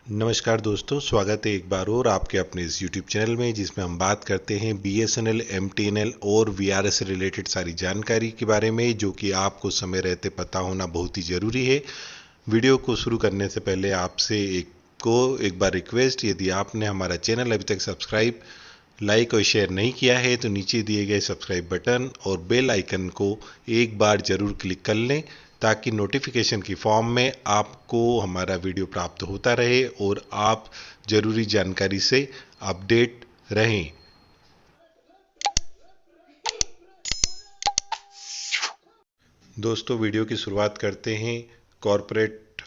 नमस्कार दोस्तों, स्वागत है एक बार और आपके अपने इस YouTube चैनल में, जिसमें हम बात करते हैं BSNL, MTNL और VRS से रिलेटेड सारी जानकारी के बारे में, जो कि आपको समय रहते पता होना बहुत ही ज़रूरी है। वीडियो को शुरू करने से पहले आपसे एक बार रिक्वेस्ट, यदि आपने हमारा चैनल अभी तक सब्सक्राइब, लाइक और शेयर नहीं किया है तो नीचे दिए गए सब्सक्राइब बटन और बेल आइकन को एक बार ज़रूर क्लिक कर लें, ताकि नोटिफिकेशन की फॉर्म में आपको हमारा वीडियो प्राप्त होता रहे और आप ज़रूरी जानकारी से अपडेट रहें। दोस्तों, वीडियो की शुरुआत करते हैं कॉरपोरेट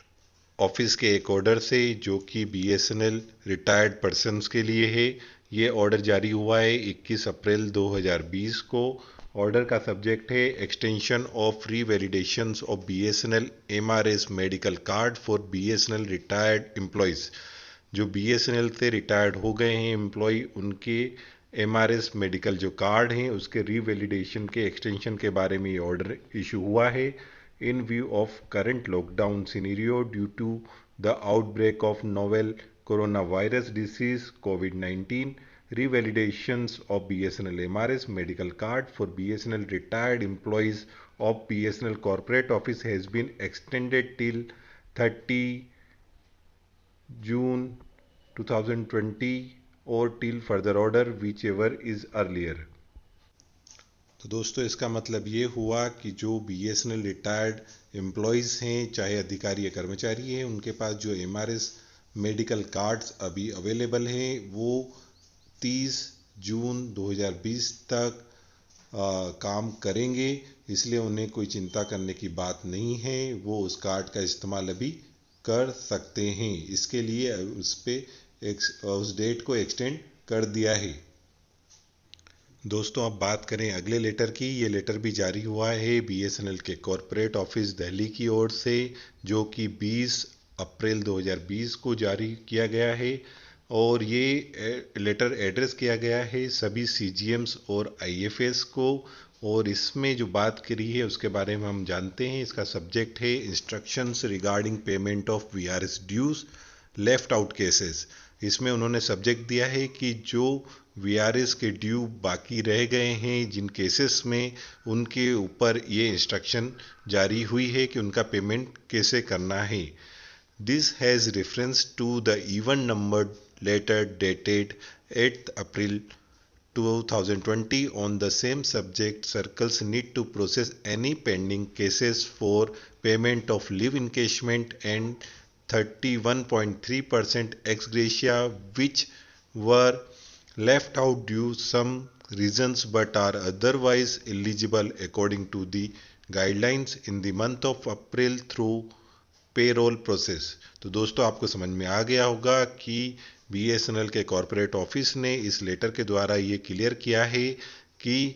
ऑफिस के एक ऑर्डर से, जो कि BSNL रिटायर्ड पर्सन्स के लिए है। ये ऑर्डर जारी हुआ है 21 अप्रैल 2020 को। ऑर्डर का सब्जेक्ट है extension of free validations of BSNL MRS medical card for BSNL retired employees. जो BSNL से रिटायर्ड हो गए हैं एम्प्लॉय, उनके MRS मेडिकल जो कार्ड हैं उसके रीवैलिडेशन के एक्सटेंशन के बारे में ये ऑर्डर इशू हुआ है। In view of current lockdown scenario due to the outbreak of novel corona virus disease COVID-19, revalidations of BSNL MRS medical card for BSNL retired employees of BSNL corporate office has been extended till 30 June 2020 or till further order whichever is earlier। तो दोस्तों, इसका मतलब ये हुआ कि जो BSNL retired employees हैं, चाहे अधिकारी या कर्मचारी हैं, उनके पास जो MRS मेडिकल कार्ड्स अभी अवेलेबल हैं वो 30 जून 2020 तक काम करेंगे। इसलिए उन्हें कोई चिंता करने की बात नहीं है, वो उस कार्ड का इस्तेमाल अभी कर सकते हैं। इसके लिए उस डेट को एक्सटेंड कर दिया है। दोस्तों, अब बात करें अगले लेटर की। ये लेटर भी जारी हुआ है BSNL के कॉरपोरेट ऑफिस दिल्ली की ओर से, जो कि 20 अप्रैल 2020 को जारी किया गया है। और ये लेटर एड्रेस किया गया है सभी CGMs और IFS को। और इसमें जो बात करी है उसके बारे में हम जानते हैं। इसका सब्जेक्ट है instructions regarding payment of VRS dues left out cases. इसमें उन्होंने सब्जेक्ट दिया है कि जो VRS के ड्यू बाकी रह गए हैं जिन केसेस में, उनके ऊपर ये इंस्ट्रक्शन जारी हुई है कि उनका पेमेंट कैसे करना है। This has reference to the even numbered letter dated 8 April 2020 on the same subject. Circles need to process any pending cases for payment of leave encashment and 31.3% ex gratia which were left out due some reasons but are otherwise eligible according to the guidelines in the month of April through payroll process. तो दोस्तों, आपको समझ में आ गया होगा कि BSNL के corporate office ने इस लेटर के द्वारा ये क्लियर किया है कि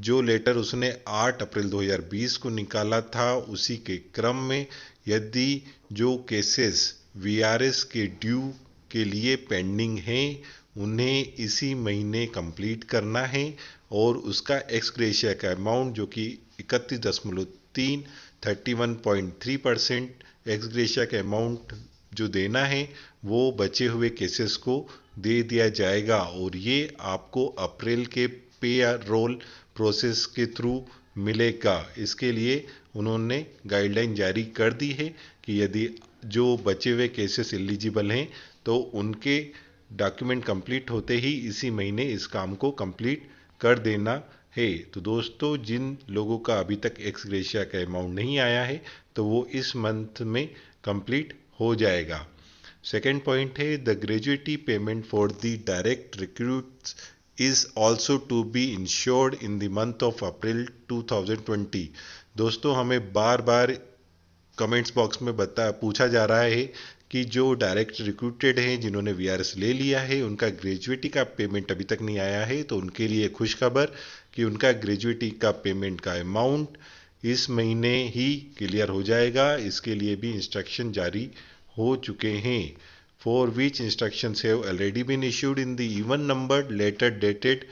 जो लेटर उसने 8 अप्रैल 2020 को निकाला था, उसी के क्रम में यदि जो केसेस VRS के ड्यू के लिए पेंडिंग हैं, उन्हें इसी महीने कंप्लीट करना है। और उसका एक्स ग्रेशिया का अमाउंट, जो कि 31.3% एक्स ग्रेशिया का अमाउंट जो देना है, वो बचे हुए केसेस को दे दिया जाएगा। और ये आपको अप्रैल के पे रोल प्रोसेस के थ्रू मिलेगा। इसके लिए उन्होंने गाइडलाइन जारी कर दी है कि यदि जो बचे हुए केसेस एलिजिबल हैं तो उनके डॉक्यूमेंट कंप्लीट होते ही इसी महीने इस काम को कंप्लीट कर देना है। तो दोस्तों, जिन लोगों का अभी तक एक्स ग्रेशिया का अमाउंट नहीं आया है तो वो इस मंथ में कंप्लीट हो जाएगा। सेकेंड पॉइंट है the gratuity payment for the direct recruits is also to be ensured in the month of April 2020। दोस्तों, हमें बार बार कमेंट्स बॉक्स में पूछा जा रहा है कि जो डायरेक्ट रिक्रूटेड हैं, जिन्होंने VRS ले लिया है, उनका ग्रेजुएटी का पेमेंट अभी तक नहीं आया है। तो उनके लिए खुश खबर कि उनका ग्रेजुएटी का पेमेंट का अमाउंट इस महीने ही क्लियर हो जाएगा। इसके लिए भी इंस्ट्रक्शन जारी हो चुके हैं, for which instructions have already been issued in the even numbered letter dated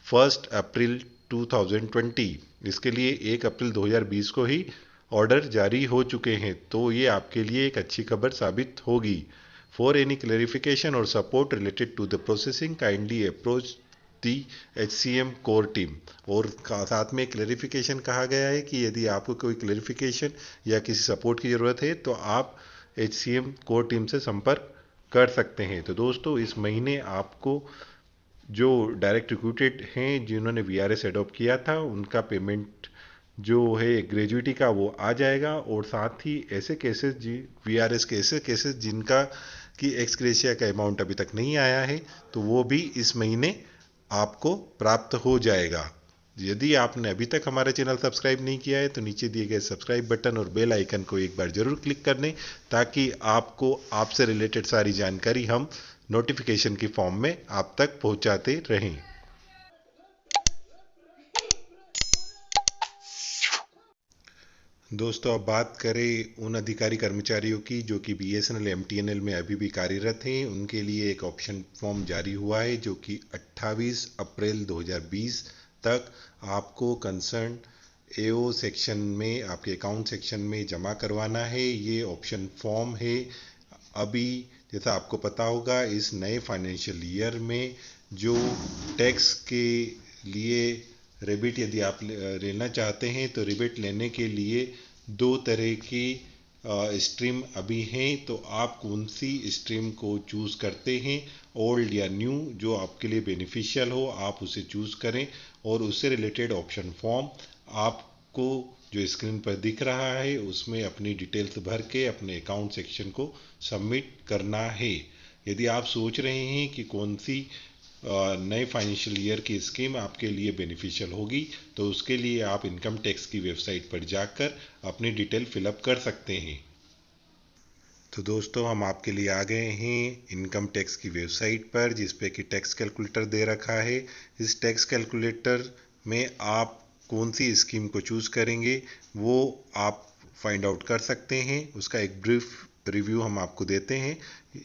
1 April 2020। इसके लिए 1 अप्रैल 2020 को ही ऑर्डर जारी हो चुके हैं। तो ये आपके लिए एक अच्छी खबर साबित होगी। फॉर एनी क्लेरिफिकेशन और support related to the processing kindly approach the HCM core team. और साथ में क्लेरिफिकेशन कहा गया है कि यदि आपको कोई क्लेरिफिकेशन या किसी सपोर्ट की ज़रूरत है तो आप HCM कोर टीम से संपर्क कर सकते हैं। तो दोस्तों, इस महीने आपको जो डायरेक्ट रिक्रूटेड हैं जिन्होंने VRS एडॉप्ट किया था उनका पेमेंट जो है ग्रेजुइटी का वो आ जाएगा। और साथ ही ऐसे केसेस VRS के ऐसे केसेस जिनका कि एक्स ग्रेशिया का अमाउंट अभी तक नहीं आया है तो वो भी इस महीने आपको प्राप्त हो जाएगा। यदि आपने अभी तक हमारा चैनल सब्सक्राइब नहीं किया है तो नीचे दिए गए सब्सक्राइब बटन और बेल आइकन को एक बार जरूर क्लिक कर लें ताकि आपको आपसे रिलेटेड सारी जानकारी हम नोटिफिकेशन की फॉर्म में आप तक पहुंचाते रहें। दोस्तों, अब बात करें उन अधिकारी कर्मचारियों की जो कि BSNL MTNL में अभी भी कार्यरत हैं। उनके लिए एक ऑप्शन फॉर्म जारी हुआ है जो कि 28 अप्रैल 2020 तक आपको कंसर्न AO सेक्शन में, आपके अकाउंट सेक्शन में जमा करवाना है। ये ऑप्शन फॉर्म है। अभी जैसा आपको पता होगा इस नए फाइनेंशियल ईयर में जो टैक्स के लिए रिबेट यदि आप लेना चाहते हैं तो रिबेट लेने के लिए दो तरह की स्ट्रीम अभी हैं। तो आप कौन सी स्ट्रीम को चूज़ करते हैं, ओल्ड या न्यू, जो आपके लिए बेनिफिशियल हो आप उसे चूज़ करें। और उससे रिलेटेड ऑप्शन फॉर्म आपको जो स्क्रीन पर दिख रहा है उसमें अपनी डिटेल्स भर के अपने अकाउंट सेक्शन को सबमिट करना है। यदि आप सोच रहे हैं कि कौन सी नए फाइनेंशियल ईयर की स्कीम आपके लिए बेनिफिशियल होगी तो उसके लिए आप इनकम टैक्स की वेबसाइट पर जाकर अपनी डिटेल फिलअप कर सकते हैं। तो दोस्तों, हम आपके लिए आ गए हैं इनकम टैक्स की वेबसाइट पर जिस पे कि टैक्स कैलकुलेटर दे रखा है। इस टैक्स कैलकुलेटर में आप कौन सी स्कीम को चूज़ करेंगे वो आप फाइंड आउट कर सकते हैं। उसका एक ब्रीफ रिव्यू हम आपको देते हैं।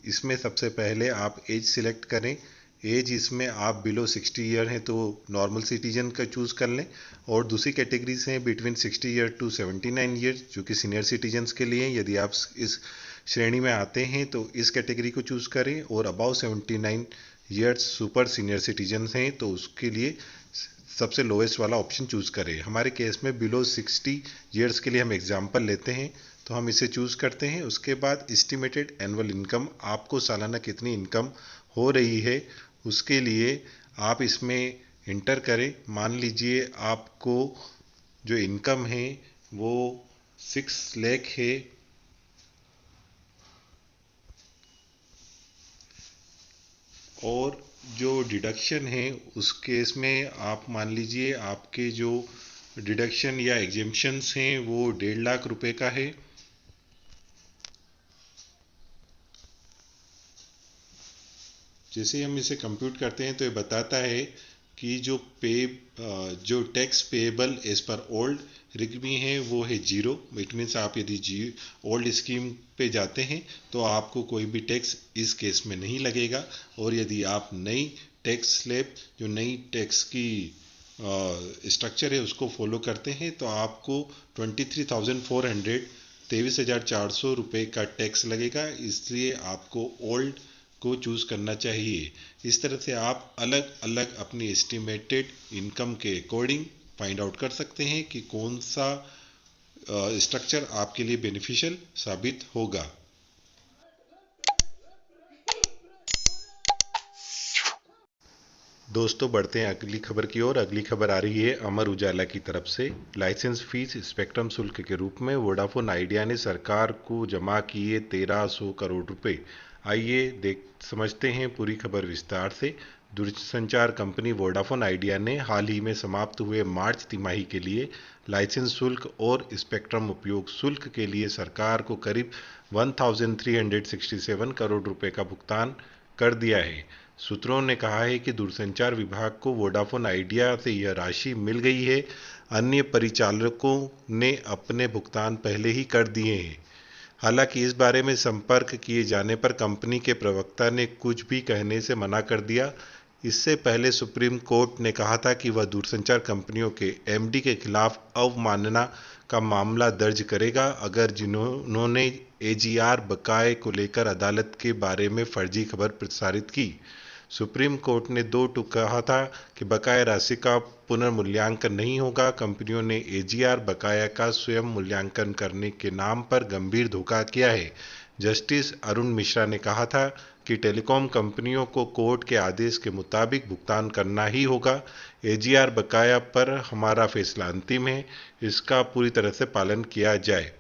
इसमें सबसे पहले आप एज सिलेक्ट करें। एज इसमें आप बिलो 60 ईयर हैं तो नॉर्मल सिटीजन का चूज़ कर लें। और दूसरी कैटेगरीज हैं बिटवीन 60 ईयर टू 79 ईयर जो कि सीनियर सिटीजन्स के लिए। यदि आप इस श्रेणी में आते हैं तो इस कैटेगरी को चूज़ करें। और above 79 years super senior citizens हैं तो उसके लिए सबसे लोएस्ट वाला ऑप्शन चूज़ करें। हमारे केस में बिलो 60 ईयर्स के लिए हम एग्जाम्पल लेते हैं तो हम इसे चूज़ करते हैं। उसके बाद एस्टिमेटेड एनुअल इनकम, आपको सालाना कितनी इनकम हो रही है उसके लिए आप इसमें इंटर करें। मान लीजिए आपको जो इनकम है वो 6 लाख है और जो डिडक्शन है उस केस में आप मान लीजिए आपके जो डिडक्शन या एग्जेम्पशंस हैं वो 1.5 लाख रुपए का है। जैसे हम इसे कंप्यूट करते हैं तो ये बताता है कि जो tax payable as per old regime है वो है 0। इट मीन्स आप यदि ओल्ड स्कीम पे जाते हैं तो आपको कोई भी टैक्स इस केस में नहीं लगेगा। और यदि आप नई टैक्स स्लैब, जो नई टैक्स की स्ट्रक्चर है उसको फॉलो करते हैं तो आपको 23,400 23,400 रुपये का टैक्स लगेगा। इसलिए आपको ओल्ड को चूज़ करना चाहिए। इस तरह से आप अलग अलग अपनी एस्टिमेटेड इनकम के अकॉर्डिंग फाइंड आउट कर सकते हैं कि कौन सा स्ट्रक्चर आपके लिए बेनिफिशियल साबित होगा। दोस्तों, बढ़ते हैं अगली खबर की ओर। अगली खबर आ रही है अमर उजाला की तरफ से। लाइसेंस फीस स्पेक्ट्रम शुल्क के रूप में वोडाफोन आइडिया ने सरकार को जमा किए 1300 करोड़ रुपए। आइए समझते हैं पूरी खबर विस्तार से। दूरसंचार कंपनी वोडाफोन आइडिया ने हाल ही में समाप्त हुए मार्च तिमाही के लिए लाइसेंस शुल्क और स्पेक्ट्रम उपयोग शुल्क के लिए सरकार को करीब 1367 करोड़ रुपए का भुगतान कर दिया है। सूत्रों ने कहा है कि दूरसंचार विभाग को वोडाफोन आइडिया से यह राशि मिल गई है। अन्य परिचालकों ने अपने भुगतान पहले ही कर दिए हैं। हालांकि इस बारे में संपर्क किए जाने पर कंपनी के प्रवक्ता ने कुछ भी कहने से मना कर दिया। इससे पहले सुप्रीम कोर्ट ने कहा था कि वह दूरसंचार कंपनियों के MD के खिलाफ अवमानना का मामला दर्ज करेगा अगर जिन्होंने एजीआर बकाये को लेकर अदालत के बारे में फर्जी खबर प्रसारित की। सुप्रीम कोर्ट ने 2 टूक कहा था कि बकाया राशि का पुनर्मूल्यांकन नहीं होगा। कंपनियों ने एजीआर बकाया का स्वयं मूल्यांकन करने के नाम पर गंभीर धोखा किया है। जस्टिस अरुण मिश्रा ने कहा था कि टेलीकॉम कंपनियों को कोर्ट के आदेश के मुताबिक भुगतान करना ही होगा। एजीआर बकाया पर हमारा फैसला अंतिम है, इसका पूरी तरह से पालन किया जाए।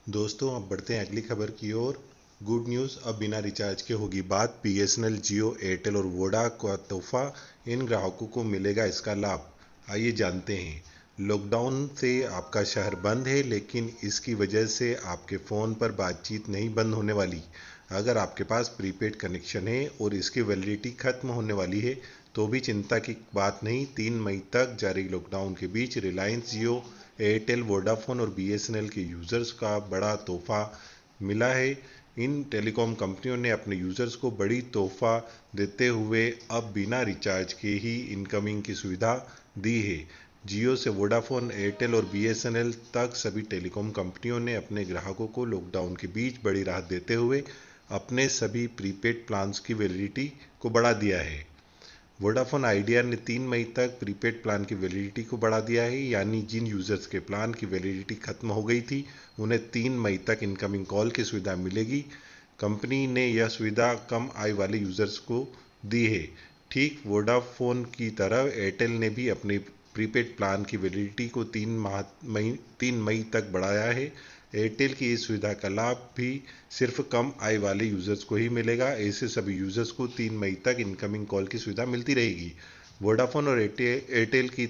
दोस्तों, अब बढ़ते हैं अगली खबर की ओर। गुड न्यूज़, अब बिना रिचार्ज के होगी बात। बीएसएनएल, जियो, एयरटेल और वोडा का तोहफा, इन ग्राहकों को मिलेगा इसका लाभ। आइए जानते हैं। लॉकडाउन से आपका शहर बंद है, लेकिन इसकी वजह से आपके फ़ोन पर बातचीत नहीं बंद होने वाली। अगर आपके पास प्रीपेड कनेक्शन है और इसकी वैलिडिटी खत्म होने वाली है तो भी चिंता की बात नहीं। 3 मई तक जारी लॉकडाउन के बीच रिलायंस, जियो, एयरटेल, वोडाफोन और बीएसएनएल के यूज़र्स का बड़ा तोहफा मिला है। इन टेलीकॉम कंपनियों ने अपने यूज़र्स को बड़ी तोहफा देते हुए अब बिना रिचार्ज के ही इनकमिंग की सुविधा दी है। जियो से वोडाफोन, एयरटेल और बीएसएनएल तक सभी टेलीकॉम कंपनियों ने अपने ग्राहकों को लॉकडाउन के बीच बड़ी राहत देते हुए अपने सभी प्रीपेड प्लान्स की वैलिडिटी को बढ़ा दिया है। वोडाफोन आइडिया ने 3 मई तक प्रीपेड प्लान की वैलिडिटी को बढ़ा दिया है, यानी जिन यूजर्स के प्लान की वैलिडिटी खत्म हो गई थी उन्हें 3 मई तक इनकमिंग कॉल की सुविधा मिलेगी। कंपनी ने यह सुविधा कम आय वाले यूजर्स को दी है। ठीक वोडाफोन की तरह एयरटेल ने भी अपने प्रीपेड प्लान की वैलिडिटी को 3 मई तक बढ़ाया है। एयरटेल की इस सुविधा का लाभ भी सिर्फ कम आय वाले यूजर्स को ही मिलेगा। ऐसे सभी यूजर्स को 3 मई तक इनकमिंग कॉल की सुविधा मिलती रहेगी। वोडाफोन और एयरटेल की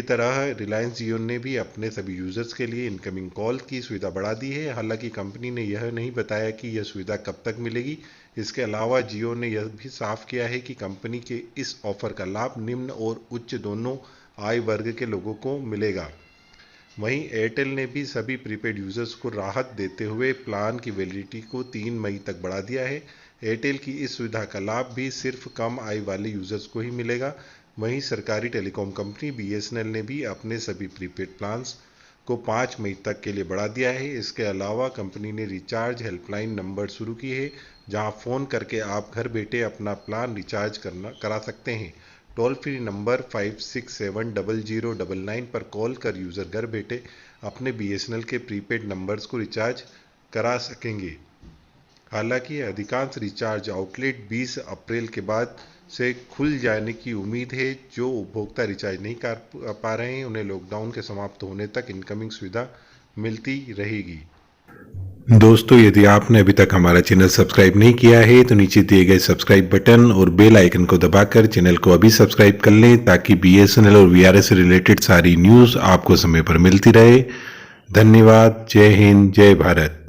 तरह रिलायंस, जियो ने भी अपने सभी यूजर्स के लिए इनकमिंग कॉल की सुविधा बढ़ा दी है। हालांकि कंपनी ने यह नहीं बताया कि यह सुविधा कब तक मिलेगी। इसके अलावा जियो ने यह भी साफ किया है कि कंपनी के इस ऑफर का लाभ निम्न और उच्च दोनों आय वर्ग के लोगों को मिलेगा। वहीं एयरटेल ने भी सभी प्रीपेड यूजर्स को राहत देते हुए प्लान की वैलिडिटी को 3 मई तक बढ़ा दिया है। एयरटेल की इस सुविधा का लाभ भी सिर्फ कम आय वाले यूजर्स को ही मिलेगा। वहीं सरकारी टेलीकॉम कंपनी बीएसएनएल ने भी अपने सभी प्रीपेड प्लान्स को 5 मई तक के लिए बढ़ा दिया है। इसके अलावा कंपनी ने रिचार्ज हेल्पलाइन नंबर शुरू की है, जहां फ़ोन करके आप घर बैठे अपना प्लान रिचार्ज करा सकते हैं। टोल फ्री नंबर 56700999 पर कॉल कर यूज़र घर बैठे अपने बीएसएनएल के प्रीपेड नंबर्स को रिचार्ज करा सकेंगे। हालांकि अधिकांश रिचार्ज आउटलेट 20 अप्रैल के बाद से खुल जाने की उम्मीद है। जो उपभोक्ता रिचार्ज नहीं कर पा रहे हैं उन्हें लॉकडाउन के समाप्त होने तक इनकमिंग सुविधा मिलती रहेगी। दोस्तों, यदि आपने अभी तक हमारा चैनल सब्सक्राइब नहीं किया है तो नीचे दिए गए सब्सक्राइब बटन और बेल आइकन को दबाकर चैनल को अभी सब्सक्राइब कर लें, ताकि बीएसएनएल और वीआरएस से रिलेटेड सारी न्यूज़ आपको समय पर मिलती रहे। धन्यवाद। जय हिंद, जय भारत।